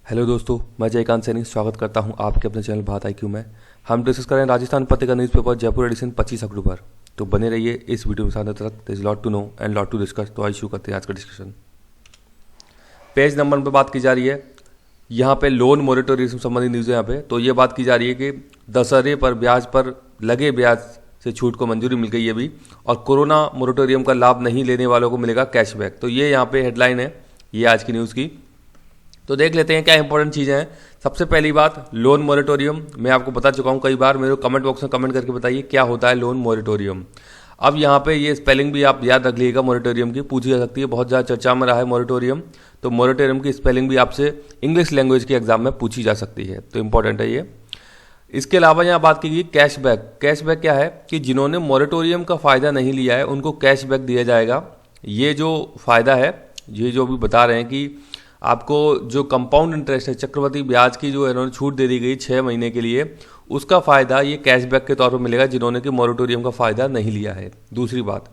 Hello दोस्तों, मैं जयकांत सैनी स्वागत करता हूं आपके अपने चैनल बात IQ में। हम डिस्कस कर रहे हैं राजस्थान पत्रिका न्यूज़पेपर जयपुर एडिशन 25 अक्टूबर। तो बने रहिए इस वीडियो में साथ तक। There is lot to know and lot to discuss. तो आइए शुरू करते हैं आज का डिस्कशन। पेज नंबर पर बात की जा रही है, यहाँ पे लोन मोरेटोरियम से संबंधित न्यूज़ है। यहाँ पे तो ये बात की जा रही है कि दशहरे पर ब्याज पर लगे ब्याज से छूट को मंजूरी मिल गई है अभी, और कोरोना मोरेटोरियम का लाभ नहीं लेने वालों को मिलेगा कैशबैक। तो ये यहाँ पे हेडलाइन है ये आज की न्यूज़ की। तो देख लेते हैं क्या इंपॉर्टेंट चीज़ें हैं। सबसे पहली बात, लोन मोरेटोरियम मैं आपको बता चुका हूँ कई बार। मेरे को कमेंट बॉक्स में कमेंट करके बताइए क्या होता है लोन मोरेटोरियम। अब यहाँ पे ये स्पेलिंग भी आप याद रख लीजिएगा, मोरेटोरियम की पूछी जा सकती है, बहुत ज़्यादा चर्चा में रहा है मोरेटोरियम। तो मोरेटोरियम की स्पेलिंग भी आपसे इंग्लिश लैंग्वेज के एग्जाम में पूछी जा सकती है, तो इंपॉर्टेंट है ये। इसके अलावा यहाँ बात की गई कैशबैक। कैशबैक क्या है कि जिन्होंने मोरेटोरियम का फ़ायदा नहीं लिया है उनको कैशबैक दिया जाएगा। ये जो फ़ायदा है, ये जो भी बता रहे हैं कि आपको जो कंपाउंड इंटरेस्ट है, चक्रवृद्धि ब्याज की जो इन्होंने छूट दे दी गई 6 महीने के लिए, उसका फ़ायदा ये कैशबैक के तौर पर मिलेगा जिन्होंने कि मोरेटोरियम का फ़ायदा नहीं लिया है। दूसरी बात।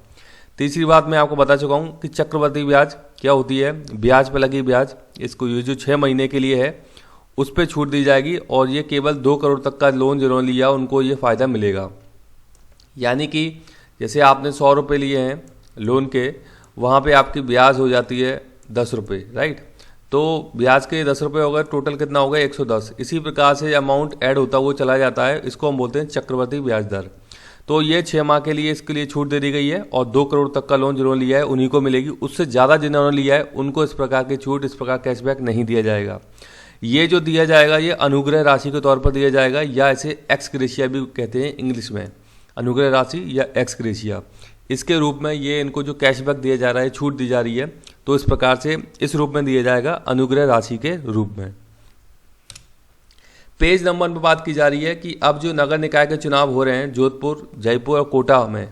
तीसरी बात मैं आपको बता चुका हूँ कि चक्रवृद्धि ब्याज क्या होती है। ब्याज पर लगी ब्याज, इसको ये जो 6 महीने के लिए है उस पर छूट दी जाएगी, और ये केवल 2 करोड़ तक का लोन जिन्होंने लिया उनको ये फ़ायदा मिलेगा। यानी कि जैसे आपने 100 रुपये लिए हैं लोन के, वहाँ पे आपकी ब्याज हो जाती है 10 रुपये, राइट। तो ब्याज के 10 रुपये हो गए, टोटल कितना हो गया 110। इसी प्रकार से अमाउंट ऐड होता हुआ चला जाता है, इसको हम बोलते हैं चक्रवृद्धि ब्याज दर। तो ये 6 माह के लिए इसके लिए छूट दे दी गई है, और 2 करोड़ तक का लोन जिन्होंने लिया है उन्हीं को मिलेगी। उससे ज़्यादा जिन्होंने लिया है उनको इस प्रकार की छूट, इस प्रकार कैशबैक नहीं दिया जाएगा। ये जो दिया जाएगा ये अनुग्रह राशि के तौर पर दिया जाएगा, या इसे एक्स ग्रेशिया भी कहते हैं इंग्लिश में, अनुग्रह राशि या एक्स ग्रेशिया। इसके रूप में ये इनको जो कैशबैक दिया जा रहा है, छूट दी जा रही है, तो इस प्रकार से इस रूप में दिया जाएगा अनुग्रह राशि के रूप में। पेज नंबर पर बात की जा रही है कि अब जो नगर निकाय के चुनाव हो रहे हैं जोधपुर, जयपुर और कोटा में,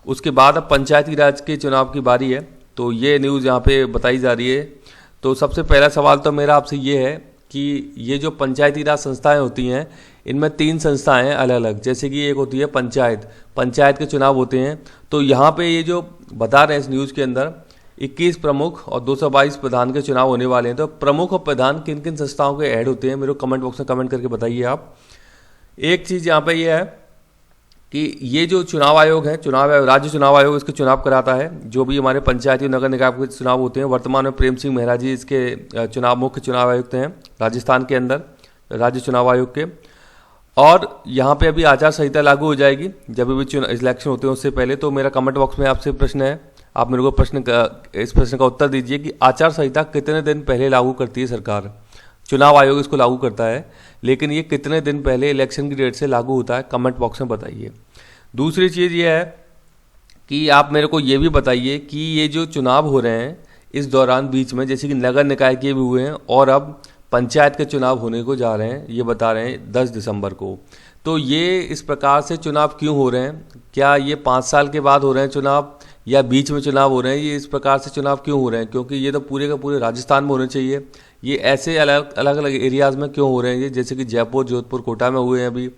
उसके बाद अब पंचायती राज के चुनाव की बारी है। तो ये न्यूज़ यहाँ पे बताई जा रही है। तो सबसे पहला सवाल तो मेरा आपसे ये है कि ये जो पंचायती राज संस्थाएं होती हैं, इनमें 3 संस्थाएं हैं अलग अलग। जैसे कि एक होती है पंचायत के चुनाव होते हैं। तो यहाँ पे ये जो बता रहे हैं इस न्यूज़ के अंदर 21 प्रमुख और 222 प्रधान के चुनाव होने वाले हैं। तो प्रमुख और प्रधान किन किन संस्थाओं के ऐड होते हैं, मेरे को कमेंट बॉक्स में कमेंट करके बताइए आप। एक चीज़ यहाँ पे ये है कि ये जो चुनाव आयोग है, चुनाव आयोग, राज्य चुनाव आयोग इसके चुनाव कराता है। जो भी हमारे पंचायती और नगर निकाय के चुनाव होते हैं, वर्तमान में प्रेम सिंह मेहरा जी इसके मुख्य चुनाव आयुक्त हैं राजस्थान के अंदर, राज्य चुनाव आयोग के। और यहाँ पे अभी आचार संहिता लागू हो जाएगी जब भी इलेक्शन होते हैं उससे पहले। तो मेरा कमेंट बॉक्स में आपसे प्रश्न है, आप मेरे को इस प्रश्न का उत्तर दीजिए कि आचार संहिता कितने दिन पहले लागू करती है सरकार। चुनाव आयोग इसको लागू करता है, लेकिन ये कितने दिन पहले इलेक्शन की डेट से लागू होता है, कमेंट बॉक्स में बताइए। दूसरी चीज़ ये है कि आप मेरे को ये भी बताइए कि ये जो चुनाव हो रहे हैं इस दौरान बीच में, जैसे कि नगर निकाय के भी हुए हैं और अब पंचायत के चुनाव होने को जा रहे हैं, ये बता रहे हैं 10 दिसंबर को। तो ये इस प्रकार से चुनाव क्यों हो रहे हैं? क्या ये 5 साल के बाद हो रहे हैं चुनाव, या बीच में चुनाव हो रहे हैं? ये इस प्रकार से चुनाव क्यों हो रहे हैं? क्योंकि ये तो पूरे का पूरे राजस्थान में होने चाहिए। ये ऐसे अलग अलग एरियाज़ में क्यों हो रहे हैं? ये जैसे कि जयपुर, जोधपुर, कोटा में हुए हैं अभी,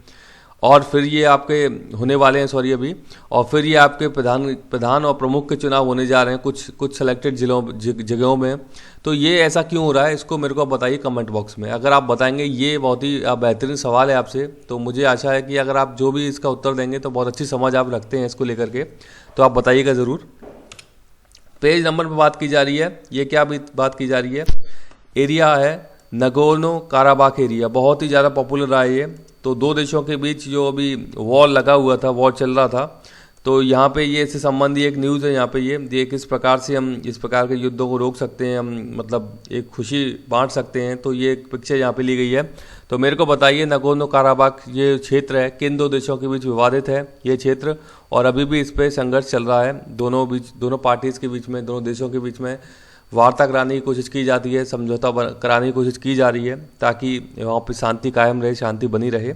और फिर ये आपके होने वाले हैं अभी, और फिर ये आपके प्रधान और प्रमुख के चुनाव होने जा रहे हैं कुछ सेलेक्टेड जगहों में। तो ये ऐसा क्यों हो रहा है, इसको मेरे को बताइए कमेंट बॉक्स में। अगर आप बताएंगे, ये बहुत ही बेहतरीन सवाल है आपसे, तो मुझे आशा है कि अगर आप जो भी इसका उत्तर देंगे तो बहुत अच्छी समझ आप रखते हैं इसको लेकर के, तो आप बताइएगा ज़रूर। पेज नंबर पर बात की जा रही है, ये क्या बात की जा रही है? एरिया है नगोर्नो काराबाख एरिया, बहुत ही ज़्यादा पॉपुलर रहा है ये। तो 2 देशों के बीच जो अभी वॉर लगा हुआ था, वॉर चल रहा था, तो यहाँ पे ये इससे संबंधी एक न्यूज़ है। यहाँ पे ये किस प्रकार से हम इस प्रकार के युद्धों को रोक सकते हैं, हम मतलब एक खुशी बांट सकते हैं। तो ये एक पिक्चर यहाँ पे ली गई है। तो मेरे को बताइए, नगोर्नो काराबाख ये क्षेत्र है, किन 2 देशों के बीच विवादित है ये क्षेत्र, और अभी भी इस पर संघर्ष चल रहा है दोनों पार्टीज़ के बीच में, दोनों देशों के बीच में वार्ता कराने की कोशिश की जाती है, समझौता कराने की कोशिश की जा रही है, ताकि वहाँ पर शांति कायम रहे, शांति बनी रहे।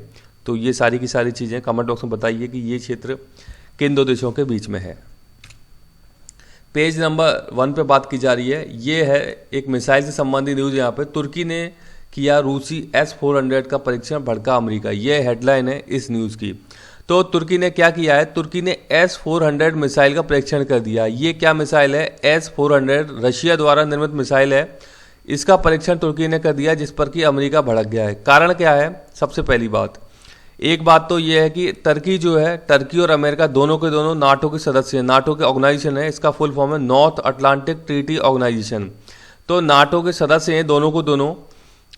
तो ये सारी की सारी चीज़ें कमेंट बॉक्स में बताइए कि ये क्षेत्र किन 2 देशों के बीच में है। पेज नंबर 1 पे बात की जा रही है, ये है एक मिसाइल से संबंधित न्यूज़। यहाँ पे तुर्की ने किया रूसी S-400 का परीक्षण, भड़का अमेरिका, ये हेडलाइन है इस न्यूज़ की। तो तुर्की ने क्या किया है? तुर्की ने S-400 मिसाइल का परीक्षण कर दिया। ये क्या मिसाइल है? S-400 रशिया द्वारा निर्मित मिसाइल है। इसका परीक्षण तुर्की ने कर दिया, जिस पर कि अमेरिका भड़क गया है। कारण क्या है? सबसे पहली बात, एक बात तो यह है कि टर्की जो है, टर्की और अमेरिका दोनों के दोनों नाटो के सदस्य हैं। नाटो के ऑर्गेनाइजेशन है, इसका फुल फॉर्म है नॉर्थ अटलांटिक ट्रीटी ऑर्गेनाइजेशन। तो नाटो के सदस्य हैं दोनों को दोनों।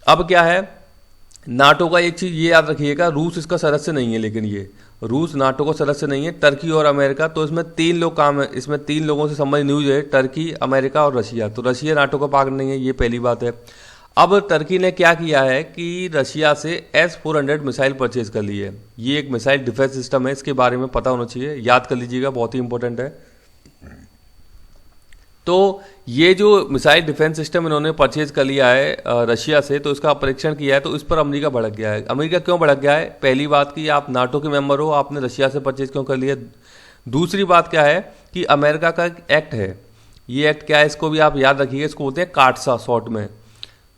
अब क्या है, नाटो का एक चीज़ ये याद रखिएगा, रूस इसका सदस्य नहीं है, लेकिन ये रूस नाटो का सदस्य नहीं है, टर्की और अमेरिका। तो इसमें 3 लोग काम है, इसमें 3 लोगों से संबंधित न्यूज है, टर्की, अमेरिका और रशिया। तो रशिया नाटो का पार्ट नहीं है, ये पहली बात है। अब टर्की ने क्या किया है कि रशिया से S-400 मिसाइल परचेज कर ली है। ये एक मिसाइल डिफेंस सिस्टम है, इसके बारे में पता होना चाहिए, याद कर लीजिएगा, बहुत ही इंपॉर्टेंट है। तो ये जो मिसाइल डिफेंस सिस्टम इन्होंने परचेज कर लिया है रशिया से, तो इसका परीक्षण किया है, तो इस पर अमेरिका भड़क गया है। अमेरिका क्यों भड़क गया है? पहली बात कि आप नाटो के मेंबर हो, आपने रशिया से परचेज क्यों कर लिया। दूसरी बात क्या है कि अमेरिका का एक एक्ट है, ये एक्ट क्या है इसको भी आप याद रखिएगा, इसको बोलते हैं काटसा शॉर्ट में,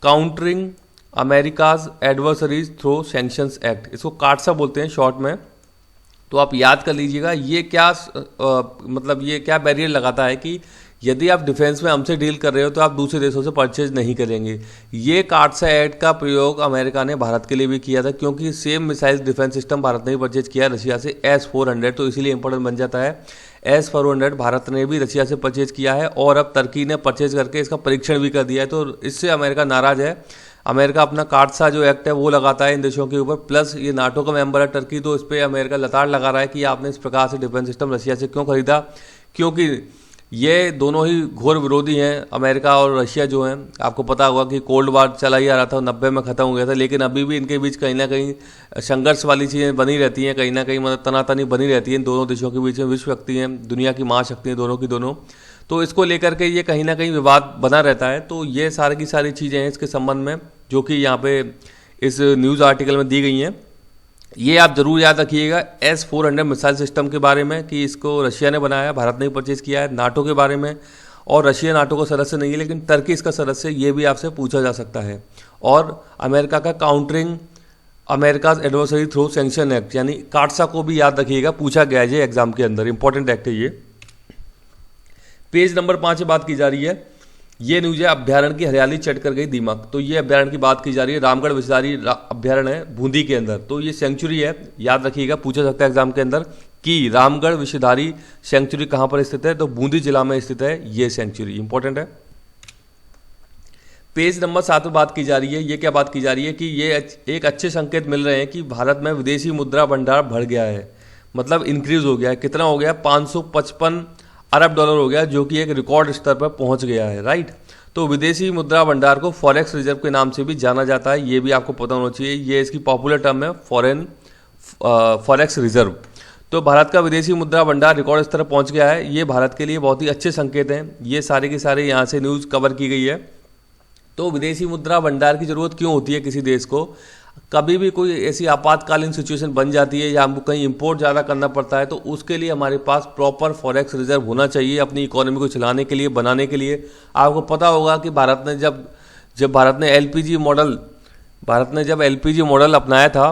countering America's adversaries through sanctions act, इसको काटसा बोलते हैं शॉर्ट में। तो आप याद कर लीजिएगा, ये क्या मतलब ये क्या बैरियर लगाता है कि यदि आप डिफेंस में हमसे डील कर रहे हो तो आप दूसरे देशों से परचेज नहीं करेंगे। ये काटसा एक्ट का प्रयोग अमेरिका ने भारत के लिए भी किया था, क्योंकि same missile defence system Bharat ने भी परचेज किया रशिया से, S-400, तो इसीलिए इंपॉर्टेंट बन जाता है। S-400 भारत ने भी रशिया से परचेज किया है, और अब टर्की ने परचेज करके इसका परीक्षण भी कर दिया है। तो इससे अमेरिका नाराज है। अमेरिका अपना काटसा जो एक्ट है वो लगाता है इन देशों के ऊपर, प्लस ये नाटो का मेंबर है टर्की, तो इस पर अमेरिका लताड़ लगा रहा है कि आपने इस प्रकार से डिफेंस सिस्टम रशिया से क्यों खरीदा। क्योंकि ये दोनों ही घोर विरोधी हैं, अमेरिका और रशिया जो हैं। आपको पता होगा कि कोल्ड वार चला ही आ रहा था, 90 में ख़त्म हो गया था, लेकिन अभी भी इनके बीच कहीं ना कहीं संघर्ष वाली चीज़ें बनी रहती हैं, कहीं ना कहीं मतलब तनातनी बनी रहती है इन दोनों देशों के बीच में। विश्व शक्ति हैं, दुनिया की महाशक्ति हैं दोनों की दोनों, तो इसको लेकर के ये कहीं ना कहीं विवाद बना रहता है। तो ये सारी की सारी चीज़ें हैं इसके संबंध में, जो कि यहाँ पे इस न्यूज़ आर्टिकल में दी गई हैं। ये आप जरूर याद रखिएगा S-400 मिसाइल सिस्टम के बारे में कि इसको रशिया ने बनाया, भारत ने परचेज किया है। नाटो के बारे में, और रशिया नाटो का सदस्य नहीं है, लेकिन टर्की इसका सदस्य, ये भी आपसे पूछा जा सकता है। और अमेरिका का countering America's adversary through sanction act, यानी काटसा को भी याद रखिएगा, पूछा गया है एग्जाम के अंदर, इंपॉर्टेंट एक्ट है ये। पेज नंबर 5 में बात की जा रही है, ये न्यूज है, अभ्यारण्य की हरियाली चट कर गई दीमक। तो ये अभ्यारण्य की बात की जा रही है, रामगढ़ विषधारी अभ्यारण्य है बूंदी के अंदर। तो ये सेंचुरी है, याद रखिएगा, पूछा सकता है एग्जाम के अंदर कि रामगढ़ विषधारी सेंचुरी कहाँ पर स्थित है, तो बूंदी जिला में स्थित है ये सेंचुरी, इंपॉर्टेंट है। पेज नंबर 7 में बात की जा रही है, ये क्या बात की जा रही है कि ये एक अच्छे संकेत मिल रहे हैं कि भारत में विदेशी मुद्रा भंडार बढ़ गया है, मतलब इंक्रीज हो गया है। कितना हो गया? 555 अरब डॉलर हो गया, जो कि एक रिकॉर्ड स्तर पर पहुंच गया है, राइट। तो विदेशी मुद्रा भंडार को फॉरेक्स रिजर्व के नाम से भी जाना जाता है, ये भी आपको पता होना चाहिए। ये इसकी पॉपुलर टर्म है, फॉरेक्स रिजर्व। तो भारत का विदेशी मुद्रा भंडार रिकॉर्ड स्तर पर पहुंच गया है, ये भारत के लिए बहुत ही अच्छे संकेत हैं। ये सारे के सारे यहाँ से न्यूज़ कवर की गई है। तो विदेशी मुद्रा भंडार की जरूरत क्यों होती है किसी देश को? कभी भी कोई ऐसी आपातकालीन सिचुएशन बन जाती है या हमको कहीं इंपोर्ट ज़्यादा करना पड़ता है, तो उसके लिए हमारे पास प्रॉपर फॉरेक्स रिजर्व होना चाहिए अपनी इकोनॉमी को चलाने के लिए, बनाने के लिए। आपको पता होगा कि भारत ने जब भारत ने एलपीजी मॉडल अपनाया था,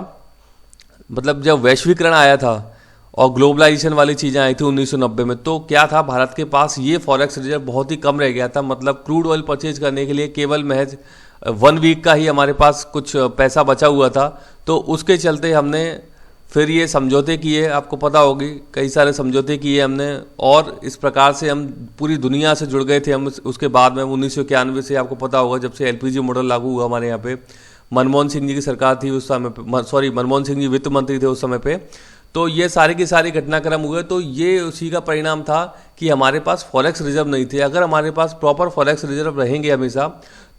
मतलब जब वैश्वीकरण आया था और ग्लोबलाइजेशन वाली चीज़ें आई थी 1990 में, तो क्या था, भारत के पास ये फॉरेक्स रिजर्व बहुत ही कम रह गया था। मतलब क्रूड ऑयल परचेज करने के लिए केवल महज 1 वीक का ही हमारे पास कुछ पैसा बचा हुआ था। तो उसके चलते हमने फिर ये समझौते किए, आपको पता होगी कई सारे समझौते किए हमने, और इस प्रकार से हम पूरी दुनिया से जुड़ गए थे हम। उसके बाद में 1991 से आपको पता होगा, जब से एलपीजी मॉडल लागू हुआ हमारे यहाँ पे, मनमोहन सिंह जी की सरकार थी उस समय पे, मनमोहन सिंह जी वित्त मंत्री थे उस समय पे। तो ये सारी की सारी घटनाक्रम हुए, तो ये उसी का परिणाम था कि हमारे पास फॉरेक्स रिजर्व नहीं थे। अगर हमारे पास प्रॉपर फॉरेक्स रिजर्व रहेंगे हमेशा,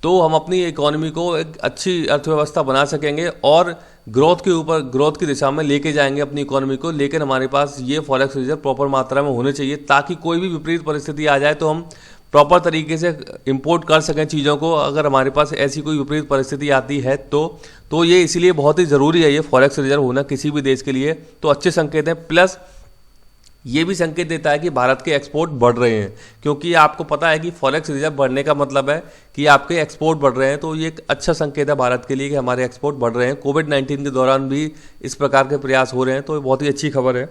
तो हम अपनी इकोनॉमी को एक अच्छी अर्थव्यवस्था बना सकेंगे और ग्रोथ की दिशा में लेके जाएंगे अपनी इकोनॉमी को। लेकिन हमारे पास ये फॉरेक्स रिजर्व प्रॉपर मात्रा में होने चाहिए, ताकि कोई भी विपरीत परिस्थिति आ जाए तो हम प्रॉपर तरीके से इंपोर्ट कर सकें चीज़ों को। अगर हमारे पास ऐसी कोई विपरीत परिस्थिति आती है तो ये इसीलिए बहुत ही ज़रूरी है ये फॉरेक्स रिजर्व होना किसी भी देश के लिए। तो अच्छे संकेत हैं, प्लस ये भी संकेत देता है कि भारत के एक्सपोर्ट बढ़ रहे हैं, क्योंकि आपको पता है कि फॉरेक्स रिजर्व बढ़ने का मतलब है कि आपके एक्सपोर्ट बढ़ रहे हैं। तो ये एक अच्छा संकेत है भारत के लिए कि हमारे एक्सपोर्ट बढ़ रहे हैं। कोविड-19 के दौरान भी इस प्रकार के प्रयास हो रहे हैं, तो ये बहुत ही अच्छी खबर है।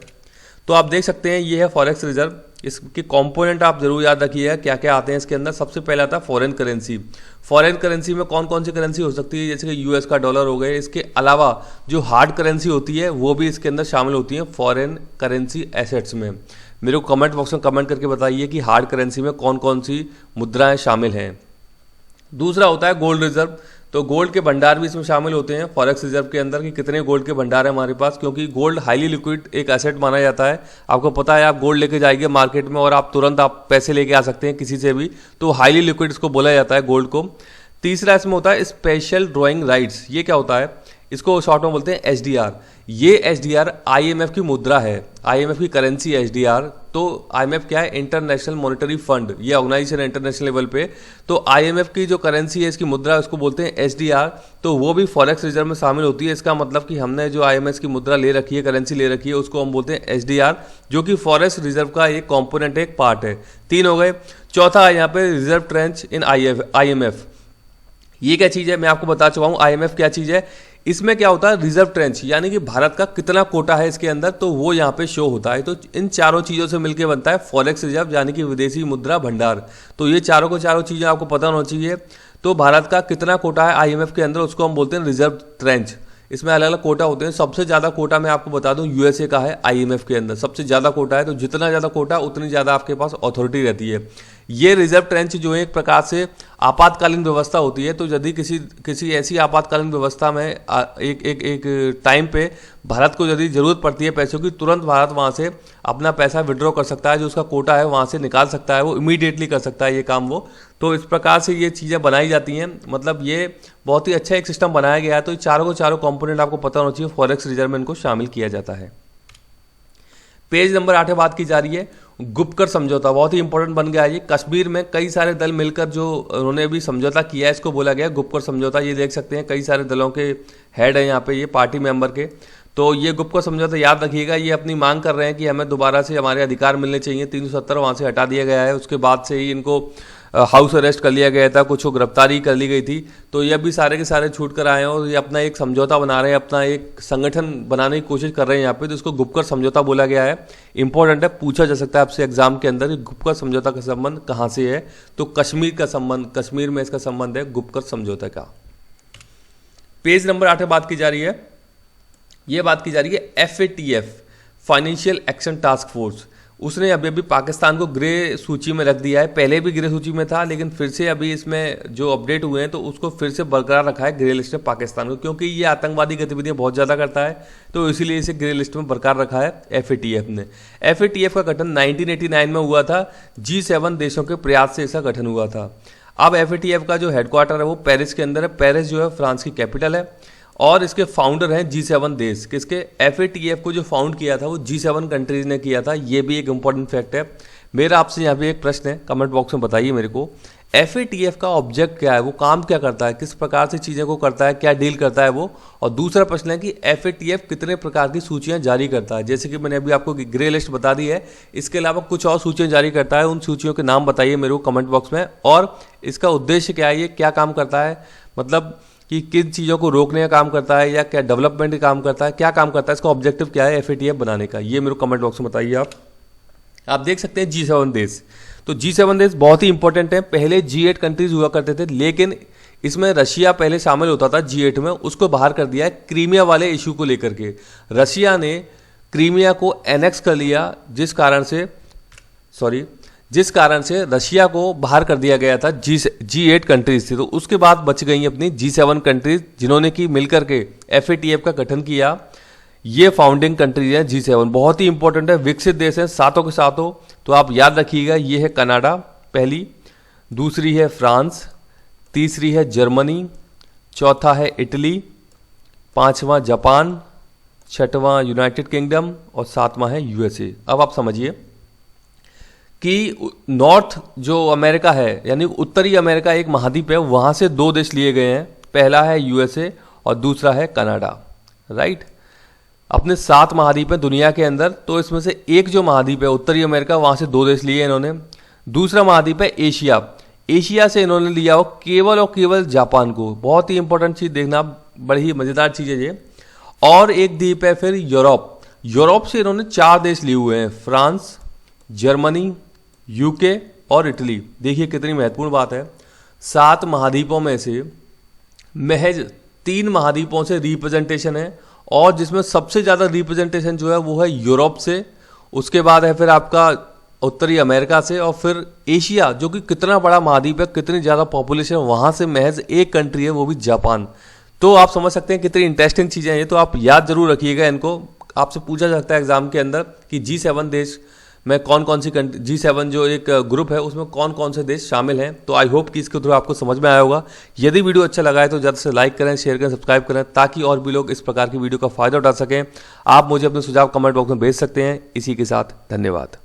तो आप देख सकते हैं ये है फॉरेक्स रिजर्व। इसके कंपोनेंट आप जरूर याद रखिएगा क्या क्या आते हैं इसके अंदर। सबसे पहला आता है फॉरेन करेंसी। फॉरेन करेंसी में कौन कौन सी करेंसी हो सकती है, जैसे कि यूएस का डॉलर हो गए। इसके अलावा जो हार्ड करेंसी होती है वो भी इसके अंदर शामिल होती है फॉरेन करेंसी एसेट्स में। मेरे को कमेंट बॉक्स में कमेंट करके बताइए कि हार्ड करेंसी में कौन कौन सी मुद्राएं शामिल हैं। दूसरा होता है गोल्ड रिजर्व। तो गोल्ड के भंडार भी इसमें शामिल होते हैं फॉरेक्स रिजर्व के अंदर कि कितने गोल्ड के भंडार है हमारे पास, क्योंकि गोल्ड हाईली लिक्विड एक एसेट माना जाता है। आपको पता है आप गोल्ड लेके जाएंगे मार्केट में और आप तुरंत आप पैसे लेके आ सकते हैं किसी से भी, तो हाईली लिक्विड इसको बोला जाता है गोल्ड को। तीसरा इसमें होता है स्पेशल ड्रॉइंग राइट्स। ये क्या होता है, इसको शॉर्ट में बोलते हैं एचडीआर। ये एचडीआर आईएमएफ की मुद्रा है, आईएमएफ की करेंसी एचडीआर। तो आईएमएफ क्या है, इंटरनेशनल मॉनेटरी फंड, ये ऑर्गेनाइजेशन है इंटरनेशनल लेवल पे। तो आईएमएफ की जो करेंसी है इसकी मुद्रा उसको बोलते हैं एचडीआर। तो वो भी फॉरेक्स रिजर्व में शामिल होती है। इसका मतलब कि हमने जो आईएमएफ की मुद्रा ले रखी है, करेंसी ले रखी है, उसको हम बोलते हैं एचडीआर, जो कि फॉरेक्स रिजर्व का एक कॉम्पोनेंट, एक पार्ट है। 3 हो गए। चौथा है यहाँ पे रिजर्व ट्रेंच इन आईएमएफ। ये क्या चीज़ है, मैं आपको बता चुका हूँ आईएमएफ क्या चीज़ है। इसमें क्या होता है, रिजर्व ट्रेंच, यानी कि भारत का कितना कोटा है इसके अंदर, तो वो यहाँ पे शो होता है। तो इन चारों चीज़ों से मिलकर बनता है फॉरेक्स रिजर्व, यानी कि विदेशी मुद्रा भंडार। तो ये चारों को चारों चीज़ें आपको पता होना चाहिए। तो भारत का कितना कोटा है आईएमएफ के अंदर, उसको हम बोलते हैं रिजर्व ट्रेंच। इसमें अलग अलग कोटा होते हैं। सबसे ज़्यादा कोटा मैं आपको बता दूं यूएसए का है आईएमएफ के अंदर, सबसे ज़्यादा कोटा है। तो जितना ज़्यादा कोटा उतनी ज़्यादा आपके पास अथॉरिटी रहती है। ये रिजर्व ट्रेंच जो है एक प्रकार से आपातकालीन व्यवस्था होती है। तो यदि किसी ऐसी आपातकालीन व्यवस्था में एक टाइम पे भारत को यदि जरूरत पड़ती है पैसों की, तुरंत भारत वहाँ से अपना पैसा विड्रॉ कर सकता है, जो उसका कोटा है वहाँ से निकाल सकता है, वो इमीडिएटली कर सकता है ये काम वो। तो इस प्रकार से ये चीज़ें बनाई जाती हैं, मतलब ये बहुत ही अच्छा एक सिस्टम बनाया गया है। तो चारों को चारों कंपोनेंट आपको पता होना चाहिए, फॉरेक्स रिजर्व में इनको शामिल किया जाता है। पेज नंबर 8 बात की जा रही है गुप्कर समझौता, बहुत ही इंपॉर्टेंट बन गया है ये। कश्मीर में कई सारे दल मिलकर जो उन्होंने अभी समझौता किया है, इसको बोला गया गुप्कर समझौता। ये देख सकते हैं कई सारे दलों के हेड हैं यहाँ पे, ये पार्टी मेंबर के। तो ये गुप्कर समझौता याद रखिएगा, ये अपनी मांग कर रहे हैं कि हमें दोबारा से हमारे अधिकार मिलने चाहिए। 370 वहाँ से हटा दिया गया है, उसके बाद से ही इनको हाउस अरेस्ट कर लिया गया था, कुछ को गिरफ्तारी कर ली गई थी। तो ये अभी सारे के सारे छूट कर आए हैं और ये अपना एक समझौता बना रहे हैं, अपना एक संगठन बनाने की कोशिश कर रहे हैं यहाँ पे। तो इसको गुप्कर समझौता बोला गया है। इंपॉर्टेंट है, पूछा जा सकता है आपसे एग्जाम के अंदर, गुप्कर समझौता का संबंध कहाँ से है। तो कश्मीर का संबंध, कश्मीर में इसका संबंध है गुप्कर समझौता का। पेज नंबर 8 बात की जा रही है, ये बात की जा रही है FATF, financial action task force. उसने अभी अभी पाकिस्तान को ग्रे सूची में रख दिया है। पहले भी ग्रे सूची में था, लेकिन फिर से अभी इसमें जो अपडेट हुए हैं तो उसको फिर से बरकरार रखा है ग्रे लिस्ट में पाकिस्तान को, क्योंकि ये आतंकवादी गतिविधियां बहुत ज़्यादा करता है। तो इसीलिए इसे ग्रे लिस्ट में बरकरार रखा है FATF ने। FATF का गठन 1989 में हुआ था, G7 देशों के प्रयास से इसका गठन हुआ था। अब FATF का जो हेडक्वार्टर है वो पेरिस के अंदर है। पेरिस जो है फ्रांस की कैपिटल है और इसके फाउंडर हैं G7 देश। किसके, FATF को जो फाउंड किया था वो G7 कंट्रीज ने किया था। ये भी एक इंपॉर्टेंट फैक्ट है। मेरा आपसे यहाँ पे एक प्रश्न है, कमेंट बॉक्स में बताइए मेरे को, FATF का ऑब्जेक्ट क्या है, वो काम क्या करता है, किस प्रकार से चीज़ें को करता है, क्या डील करता है वो। और दूसरा प्रश्न है कि FATF कितने प्रकार की सूचियाँ जारी करता है। जैसे कि मैंने अभी आपको ग्रे लिस्ट बता दी है, इसके अलावा कुछ और सूचियाँ जारी करता है। उन सूचियों के नाम बताइए मेरे को कमेंट बॉक्स में, और इसका उद्देश्य क्या है, ये क्या काम करता है, मतलब कि किन चीज़ों को रोकने का काम करता है या क्या डेवलपमेंट का काम करता है, क्या काम करता है, इसका ऑब्जेक्टिव क्या है FATF बनाने का, ये मेरे को कमेंट बॉक्स में बताइए आप देख सकते हैं G7 देश। तो G7 देश बहुत ही इंपॉर्टेंट है। पहले G8 कंट्रीज हुआ करते थे, लेकिन इसमें रशिया पहले शामिल होता था G8 में, उसको बाहर कर दिया है क्रीमिया वाले इशू को लेकर के। रशिया ने क्रीमिया को एनेक्स कर लिया, जिस कारण से रशिया को बाहर कर दिया गया था। G8 कंट्रीज थी, तो उसके बाद बच गई अपनी G7 कंट्रीज, जिन्होंने की मिलकर के FATF का गठन किया। ये फाउंडिंग कंट्रीज हैं G7, बहुत ही इंपॉर्टेंट है, विकसित देश हैं सातों के सातों। तो आप याद रखिएगा, ये है कनाडा पहली, दूसरी है फ्रांस, तीसरी है जर्मनी, चौथा है इटली, पांचवा जापान, छठवां यूनाइटेड किंगडम और सातवां है USA। अब आप समझिए कि नॉर्थ जो अमेरिका है, यानी उत्तरी अमेरिका एक महाद्वीप है, वहाँ से 2 देश लिए गए हैं। पहला है USA और दूसरा है कनाडा, राइट। अपने 7 महाद्वीप हैं दुनिया के अंदर, तो इसमें से एक जो महाद्वीप है उत्तरी अमेरिका, वहाँ से 2 देश लिए इन्होंने। दूसरा महाद्वीप है एशिया, एशिया से इन्होंने लिया हो केवल और केवल जापान को। बहुत ही इंपॉर्टेंट चीज़ देखना, बड़ी ही मज़ेदार चीज़ है ये। और एक द्वीप है फिर यूरोप, यूरोप से इन्होंने 4 देश लिए हुए हैं, फ्रांस, जर्मनी, यूके और इटली। देखिए कितनी महत्वपूर्ण बात है, 7 महाद्वीपों में से महज 3 महाद्वीपों से रिप्रेजेंटेशन है, और जिसमें सबसे ज़्यादा रिप्रेजेंटेशन जो है वो है यूरोप से, उसके बाद है फिर आपका उत्तरी अमेरिका से, और फिर एशिया, जो कि कितना बड़ा महाद्वीप है, कितनी ज़्यादा पॉपुलेशन, वहाँ से महज एक कंट्री है, वो भी जापान। तो आप समझ सकते हैं कितनी इंटरेस्टिंग चीज़ें हैं ये, तो आप याद जरूर रखिएगा इनको। आपसे पूछा जा सकता है एग्जाम के अंदर कि G7 देश में कौन कौन सी कंट्री, G7 जो एक ग्रुप है उसमें कौन कौन से देश शामिल हैं। तो आई होप कि इसके थ्रू आपको समझ में आया होगा। यदि वीडियो अच्छा लगा है तो ज़्यादा से लाइक करें, शेयर करें, सब्सक्राइब करें, ताकि और भी लोग इस प्रकार की वीडियो का फायदा उठा सकें। आप मुझे अपने सुझाव कमेंट बॉक्स में भेज सकते हैं। इसी के साथ धन्यवाद।